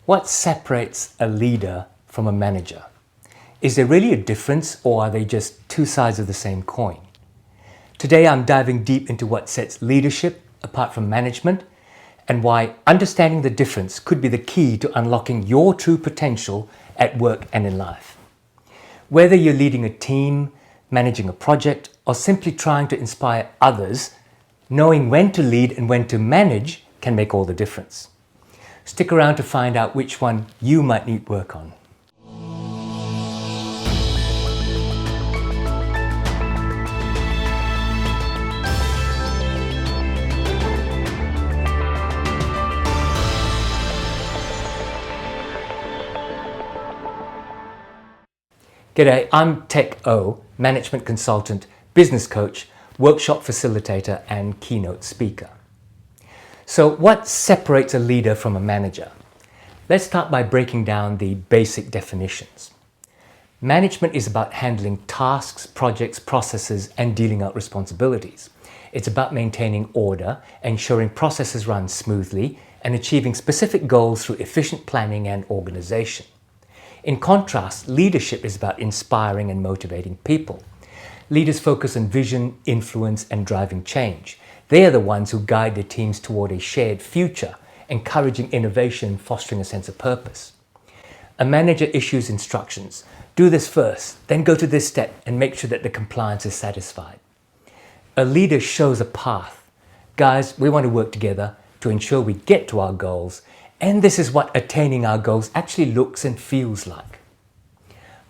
What separates a leader from a manager? Is there really a difference, or are they just two sides of the same coin? Today I'm diving deep into what sets leadership apart from management and why understanding the difference could be the key to unlocking your true potential at work and in life. Whether you're leading a team, managing a project, or simply trying to inspire others, knowing when to lead and when to manage can make all the difference. Stick around to find out which one you might need work on. G'day, I'm Tech O, management consultant, business coach, workshop facilitator, and keynote speaker. So what separates a leader from a manager? Let's start by breaking down the basic definitions. Management is about handling tasks, projects, processes, and dealing out responsibilities. It's about maintaining order, ensuring processes run smoothly, and achieving specific goals through efficient planning and organization. In contrast, leadership is about inspiring and motivating people. Leaders focus on vision, influence, and driving change. They are the ones who guide their teams toward a shared future, encouraging innovation, fostering a sense of purpose. A manager issues instructions. Do this first, then go to this step and make sure that the compliance is satisfied. A leader shows a path. Guys, we want to work together to ensure we get to our goals, and this is what attaining our goals actually looks and feels like.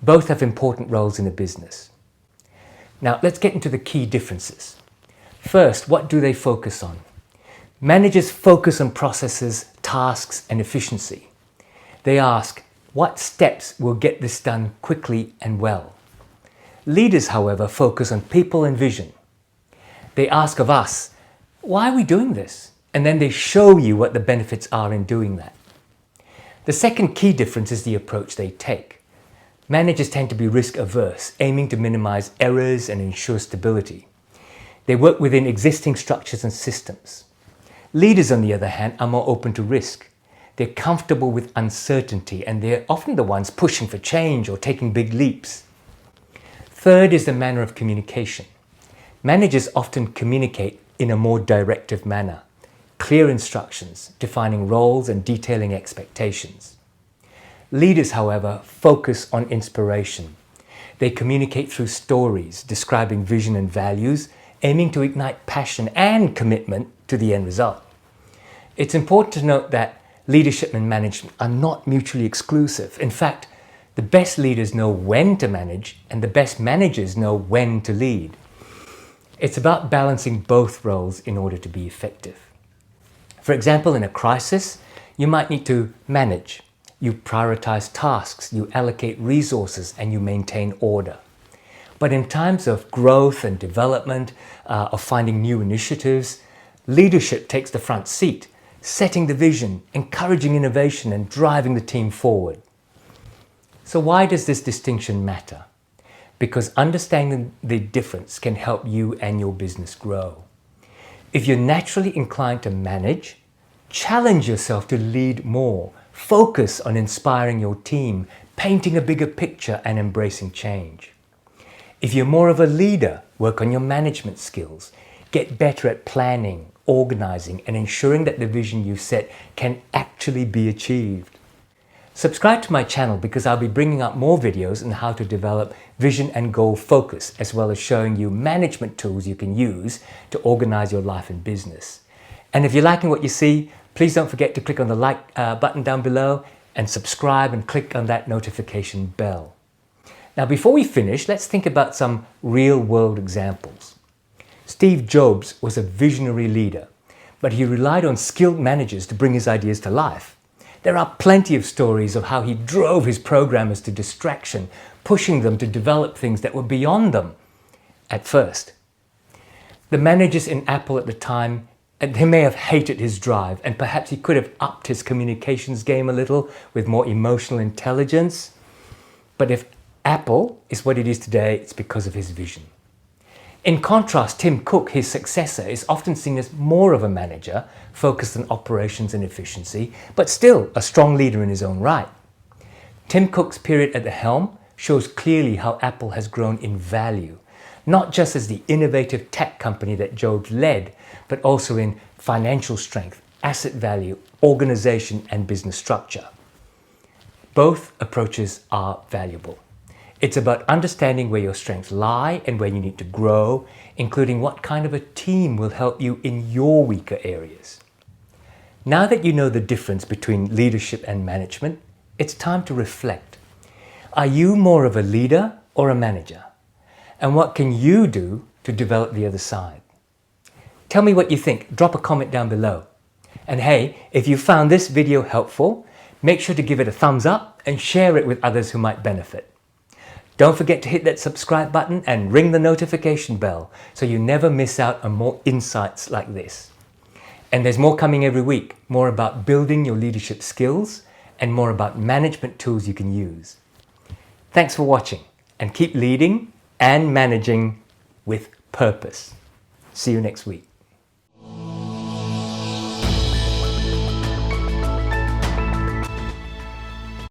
Both have important roles in a business. Now, let's get into the key differences. First, what do they focus on? Managers focus on processes, tasks, and efficiency. They ask, what steps will get this done quickly and well? Leaders, however, focus on people and vision. They ask of us, why are we doing this? And then they show you what the benefits are in doing that. The second key difference is the approach they take. Managers tend to be risk averse, aiming to minimize errors and ensure stability. They work within existing structures and systems. Leaders, on the other hand, are more open to risk. They're comfortable with uncertainty, and they're often the ones pushing for change or taking big leaps. Third is the manner of communication. Managers often communicate in a more directive manner. Clear instructions, defining roles and detailing expectations. Leaders, however, focus on inspiration. They communicate through stories, describing vision and values, aiming to ignite passion and commitment to the end result. It's important to note that leadership and management are not mutually exclusive. In fact, the best leaders know when to manage, and the best managers know when to lead. It's about balancing both roles in order to be effective. For example, in a crisis, you might need to manage. You prioritize tasks, you allocate resources, and you maintain order. But in times of growth and development, of finding new initiatives, leadership takes the front seat, setting the vision, encouraging innovation, and driving the team forward. So why does this distinction matter? Because understanding the difference can help you and your business grow. If you're naturally inclined to manage, challenge yourself to lead more. Focus on inspiring your team, painting a bigger picture, and embracing change. If you're more of a leader, work on your management skills. Get better at planning, organizing, and ensuring that the vision you set can actually be achieved. Subscribe to my channel because I'll be bringing up more videos on how to develop vision and goal focus, as well as showing you management tools you can use to organize your life and business. And if you're liking what you see, please don't forget to click on the like button down below and subscribe and click on that notification bell. Now, before we finish, let's think about some real-world examples. Steve Jobs was a visionary leader, but he relied on skilled managers to bring his ideas to life. There are plenty of stories of how he drove his programmers to distraction, pushing them to develop things that were beyond them at first. The managers in Apple at the time, they may have hated his drive, and perhaps he could have upped his communications game a little with more emotional intelligence. But if Apple is what it is today, it's because of his vision. In contrast, Tim Cook, his successor, is often seen as more of a manager, focused on operations and efficiency, but still a strong leader in his own right. Tim Cook's period at the helm shows clearly how Apple has grown in value, not just as the innovative tech company that Jobs led, but also in financial strength, asset value, organization, and business structure. Both approaches are valuable. It's about understanding where your strengths lie and where you need to grow, including what kind of a team will help you in your weaker areas. Now that you know the difference between leadership and management, it's time to reflect. Are you more of a leader or a manager? And what can you do to develop the other side? Tell me what you think. Drop a comment down below. And hey, if you found this video helpful, make sure to give it a thumbs up and share it with others who might benefit. Don't forget to hit that subscribe button and ring the notification bell so you never miss out on more insights like this. And there's more coming every week, more about building your leadership skills and more about management tools you can use. Thanks for watching and keep leading and managing with purpose. See you next week.